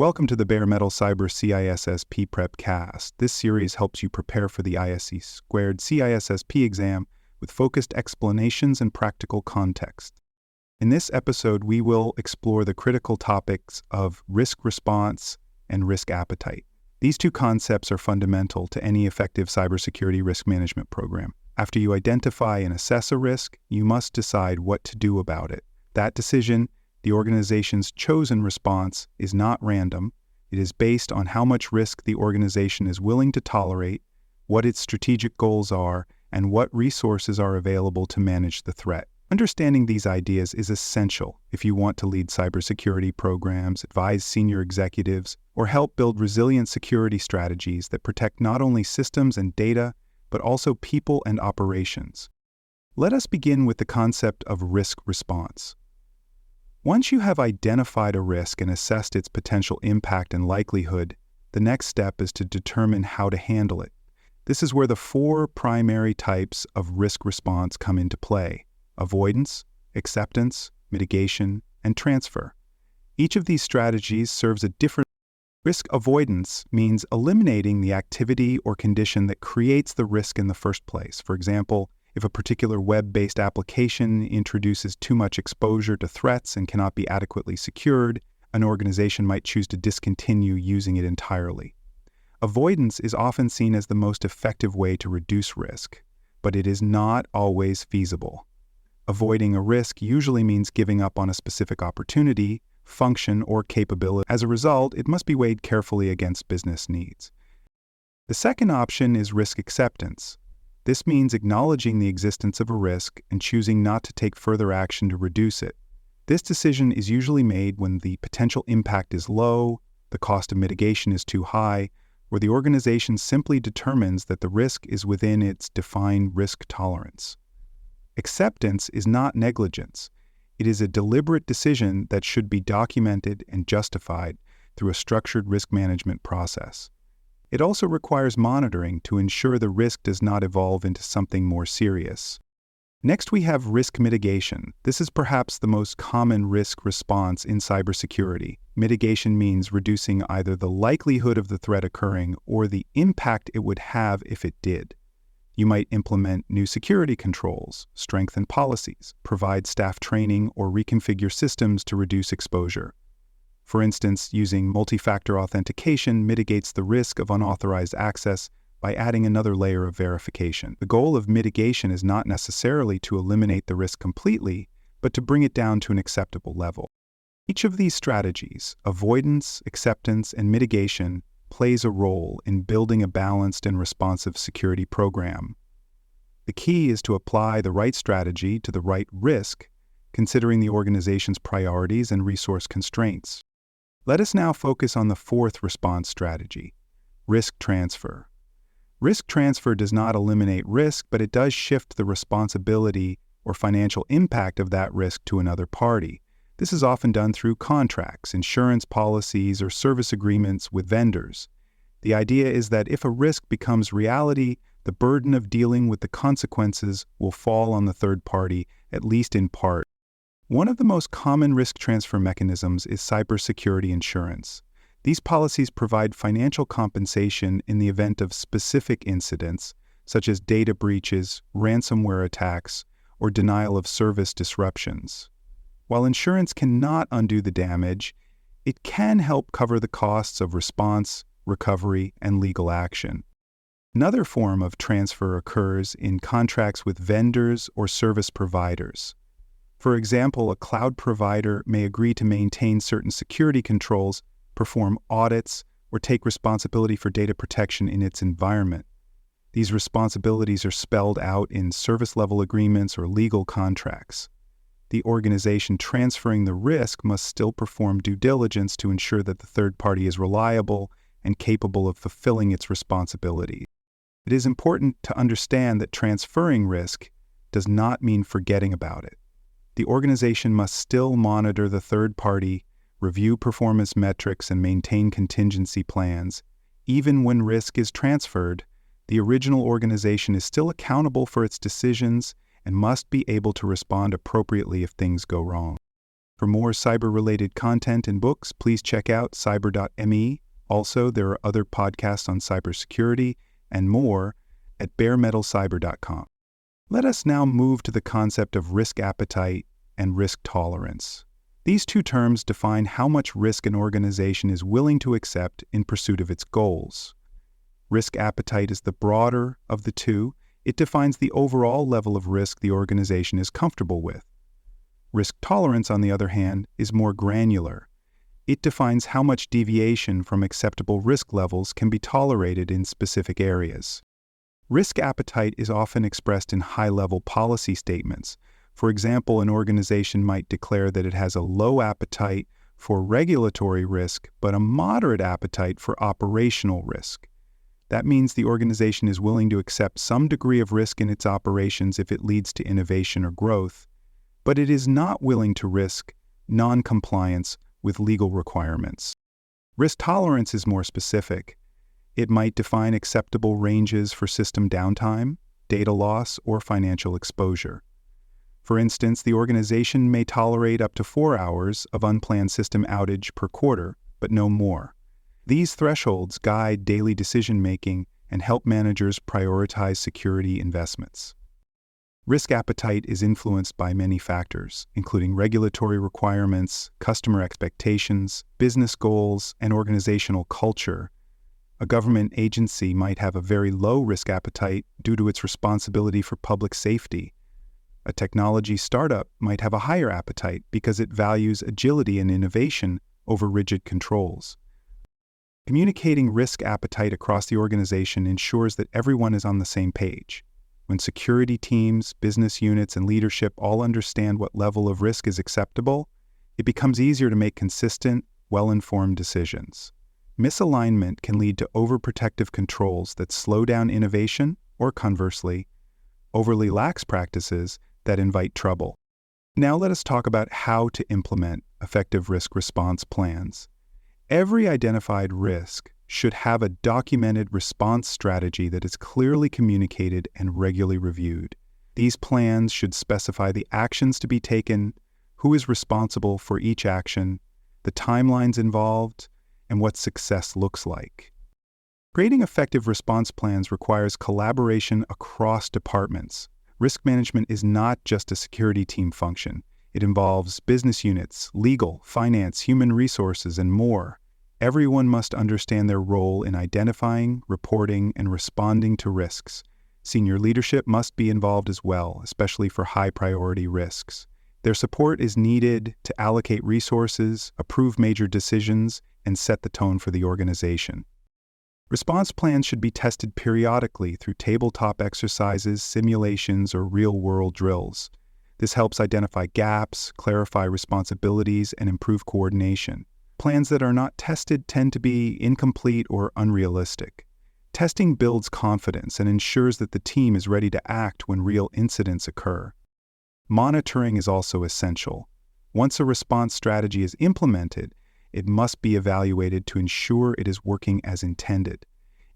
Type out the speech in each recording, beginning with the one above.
Welcome to the Bare Metal Cyber CISSP Prep Cast. This series helps you prepare for the ISC Squared CISSP exam with focused explanations and practical context. In this episode, we will explore the critical topics of risk response and risk appetite. These two concepts are fundamental to any effective cybersecurity risk management program. After you identify and assess a risk, you must decide what to do about it. That decision, the organization's chosen response, is not random. It is based on how much risk the organization is willing to tolerate, what its strategic goals are, and what resources are available to manage the threat. Understanding these ideas is essential if you want to lead cybersecurity programs, advise senior executives, or help build resilient security strategies that protect not only systems and data, but also people and operations. Let us begin with the concept of risk response. Once you have identified a risk and assessed its potential impact and likelihood, the next step is to determine how to handle it. This is where the four primary types of risk response come into play: avoidance, acceptance, mitigation, and transfer. Each of these strategies serves a different. Risk avoidance means eliminating the activity or condition that creates the risk in the first place. For example, if a particular web-based application introduces too much exposure to threats and cannot be adequately secured, an organization might choose to discontinue using it entirely. Avoidance is often seen as the most effective way to reduce risk, but it is not always feasible. Avoiding a risk usually means giving up on a specific opportunity, function, or capability. As a result, it must be weighed carefully against business needs. The second option is risk acceptance. This means acknowledging the existence of a risk and choosing not to take further action to reduce it. This decision is usually made when the potential impact is low, the cost of mitigation is too high, or the organization simply determines that the risk is within its defined risk tolerance. Acceptance is not negligence. It is a deliberate decision that should be documented and justified through a structured risk management process. It also requires monitoring to ensure the risk does not evolve into something more serious. Next, we have risk mitigation. This is perhaps the most common risk response in cybersecurity. Mitigation means reducing either the likelihood of the threat occurring or the impact it would have if it did. You might implement new security controls, strengthen policies, provide staff training, or reconfigure systems to reduce exposure. For instance, using multi-factor authentication mitigates the risk of unauthorized access by adding another layer of verification. The goal of mitigation is not necessarily to eliminate the risk completely, but to bring it down to an acceptable level. Each of these strategies, avoidance, acceptance, and mitigation, plays a role in building a balanced and responsive security program. The key is to apply the right strategy to the right risk, considering the organization's priorities and resource constraints. Let us now focus on the fourth response strategy: risk transfer. Risk transfer does not eliminate risk, but it does shift the responsibility or financial impact of that risk to another party. This is often done through contracts, insurance policies, or service agreements with vendors. The idea is that if a risk becomes reality, the burden of dealing with the consequences will fall on the third party, at least in part. One of the most common risk transfer mechanisms is cybersecurity insurance. These policies provide financial compensation in the event of specific incidents, such as data breaches, ransomware attacks, or denial of service disruptions. While insurance cannot undo the damage, it can help cover the costs of response, recovery, and legal action. Another form of transfer occurs in contracts with vendors or service providers. For example, a cloud provider may agree to maintain certain security controls, perform audits, or take responsibility for data protection in its environment. These responsibilities are spelled out in service-level agreements or legal contracts. The organization transferring the risk must still perform due diligence to ensure that the third party is reliable and capable of fulfilling its responsibilities. It is important to understand that transferring risk does not mean forgetting about it. The organization must still monitor the third party, review performance metrics, and maintain contingency plans. Even when risk is transferred, the original organization is still accountable for its decisions and must be able to respond appropriately if things go wrong. For more cyber-related content and books, please check out cyber.me. Also, there are other podcasts on cybersecurity and more at baremetalcyber.com. Let us now move to the concept of risk appetite and risk tolerance. These two terms define how much risk an organization is willing to accept in pursuit of its goals. Risk appetite is the broader of the two. It defines the overall level of risk the organization is comfortable with. Risk tolerance, on the other hand, is more granular. It defines how much deviation from acceptable risk levels can be tolerated in specific areas. Risk appetite is often expressed in high-level policy statements. For example, an organization might declare that it has a low appetite for regulatory risk, but a moderate appetite for operational risk. That means the organization is willing to accept some degree of risk in its operations if it leads to innovation or growth, but it is not willing to risk non-compliance with legal requirements. Risk tolerance is more specific. It might define acceptable ranges for system downtime, data loss, or financial exposure. For instance, the organization may tolerate up to 4 hours of unplanned system outage per quarter, but no more. These thresholds guide daily decision-making and help managers prioritize security investments. Risk appetite is influenced by many factors, including regulatory requirements, customer expectations, business goals, and organizational culture. A government agency might have a very low risk appetite due to its responsibility for public safety. A technology startup might have a higher appetite because it values agility and innovation over rigid controls. Communicating risk appetite across the organization ensures that everyone is on the same page. When security teams, business units, and leadership all understand what level of risk is acceptable, it becomes easier to make consistent, well-informed decisions. Misalignment can lead to overprotective controls that slow down innovation, or conversely, overly lax practices that invite trouble. Now let us talk about how to implement effective risk response plans. Every identified risk should have a documented response strategy that is clearly communicated and regularly reviewed. These plans should specify the actions to be taken, who is responsible for each action, the timelines involved, and what success looks like. Creating effective response plans requires collaboration across departments. Risk management is not just a security team function. It involves business units, legal, finance, human resources, and more. Everyone must understand their role in identifying, reporting, and responding to risks. Senior leadership must be involved as well, especially for high-priority risks. Their support is needed to allocate resources, approve major decisions, and set the tone for the organization. Response plans should be tested periodically through tabletop exercises, simulations, or real-world drills. This helps identify gaps, clarify responsibilities, and improve coordination. Plans that are not tested tend to be incomplete or unrealistic. Testing builds confidence and ensures that the team is ready to act when real incidents occur. Monitoring is also essential. Once a response strategy is implemented, it must be evaluated to ensure it is working as intended.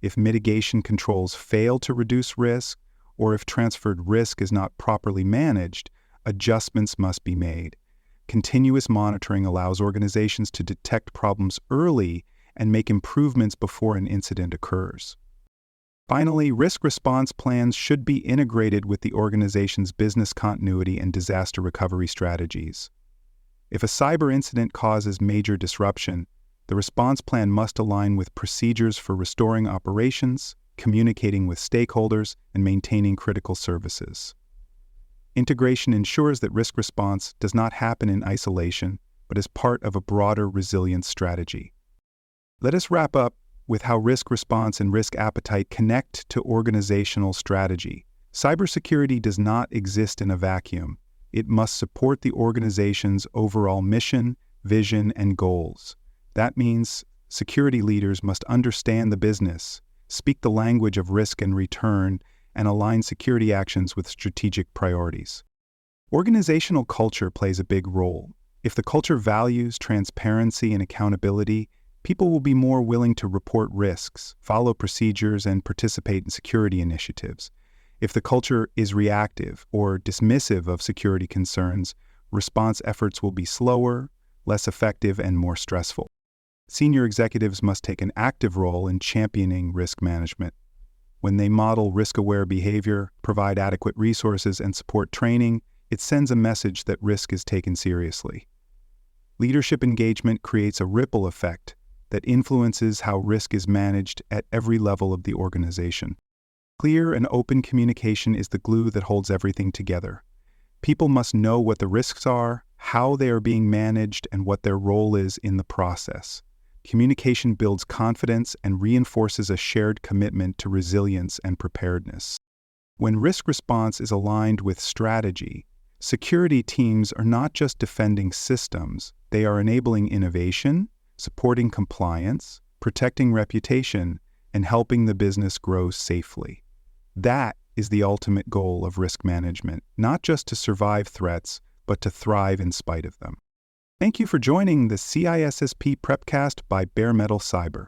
If mitigation controls fail to reduce risk, or if transferred risk is not properly managed, adjustments must be made. Continuous monitoring allows organizations to detect problems early and make improvements before an incident occurs. Finally, risk response plans should be integrated with the organization's business continuity and disaster recovery strategies. If a cyber incident causes major disruption, the response plan must align with procedures for restoring operations, communicating with stakeholders, and maintaining critical services. Integration ensures that risk response does not happen in isolation, but as part of a broader resilience strategy. Let us wrap up with how risk response and risk appetite connect to organizational strategy. Cybersecurity does not exist in a vacuum. It must support the organization's overall mission, vision, and goals. That means security leaders must understand the business, speak the language of risk and return, and align security actions with strategic priorities. Organizational culture plays a big role. If the culture values transparency and accountability, people will be more willing to report risks, follow procedures, and participate in security initiatives. If the culture is reactive or dismissive of security concerns, response efforts will be slower, less effective, and more stressful. Senior executives must take an active role in championing risk management. When they model risk-aware behavior, provide adequate resources, and support training, it sends a message that risk is taken seriously. Leadership engagement creates a ripple effect that influences how risk is managed at every level of the organization. Clear and open communication is the glue that holds everything together. People must know what the risks are, how they are being managed, and what their role is in the process. Communication builds confidence and reinforces a shared commitment to resilience and preparedness. When risk response is aligned with strategy, security teams are not just defending systems, they are enabling innovation, supporting compliance, protecting reputation, and helping the business grow safely. That is the ultimate goal of risk management, not just to survive threats, but to thrive in spite of them. Thank you for joining the CISSP Prepcast by Bare Metal Cyber.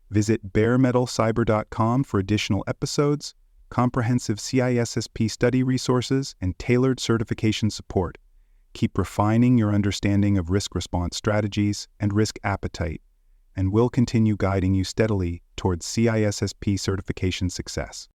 Visit baremetalcyber.com for additional episodes, comprehensive CISSP study resources, and tailored certification support. Keep refining your understanding of risk response strategies and risk appetite, and we'll continue guiding you steadily towards CISSP certification success.